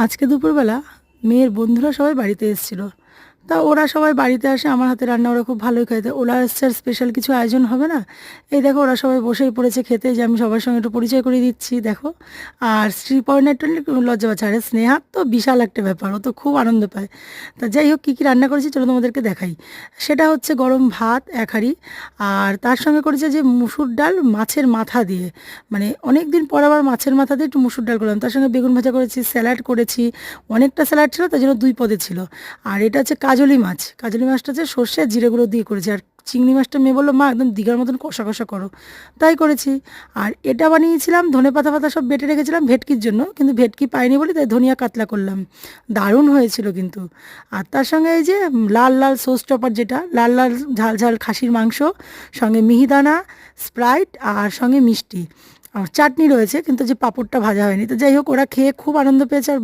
আজকে দুপুরবেলা মেয়ের বন্ধুরা সবাই বাড়িতে এসেছিল। তা ওরা সবাই বাড়িতে আসে, আমার হাতে রান্না ওরা খুব ভালোই খায়। তা ওরা এসছে, আর স্পেশাল কিছু আয়োজন হবে না? এই দেখো ওরা সবাই বসেই পড়েছে খেতে, যে আমি সবার সঙ্গে একটু পরিচয় করিয়ে দিচ্ছি দেখো। আর শ্রীপর্ণা একটু লজ্জা পাচ্ছে, আরে স্নেহার তো বিশাল একটা ব্যাপার, ও তো খুব আনন্দ পায়। তা যাই হোক, কী কী রান্না করেছি চলো তোমাদেরকে দেখাই। সেটা হচ্ছে গরম ভাত এক হাঁড়ি, আর তার সঙ্গে করেছে যে মুসুর ডাল মাছের মাথা দিয়ে, মানে অনেক দিন পর আবার মাছের মাথা দিয়ে একটু মুসুর ডাল করলাম। তার সঙ্গে বেগুন ভাজা করেছি, স্যালাড করেছি, অনেকটা স্যালাড ছিল তাই জন্য দুই পদে ছিল। আর এটা হচ্ছে কাজলি মাছ, কাজলি মাছটা হচ্ছে সর্ষে আর জিরে গুঁড়ো দিয়ে করেছি। আর চিংড়ি মাছটা মেয়ে বললো মা একদম দীঘার মতন কষা কষা করো, তাই করেছি। আর এটা বানিয়েছিলাম ধনে পাতা পাতা সব বেটে রেখেছিলাম ভেটকির জন্য, কিন্তু ভেটকি পাইনি বলে তাই ধনিয়া কাতলা করলাম, দারুণ হয়েছিল কিন্তু। আর তার সঙ্গে এই যে লাল লাল সোস টপার, যেটা লাল লাল ঝাল ঝাল খাসির মাংস, সঙ্গে মিহিদানা, স্প্রাইট, আর সঙ্গে মিষ্টি, আর চাটনি রয়েছে, কিন্তু যে পাঁপড়টা ভাজা হয়নি। তো যাই হোক, ওরা খেয়ে খুব আনন্দ পেয়েছে। আর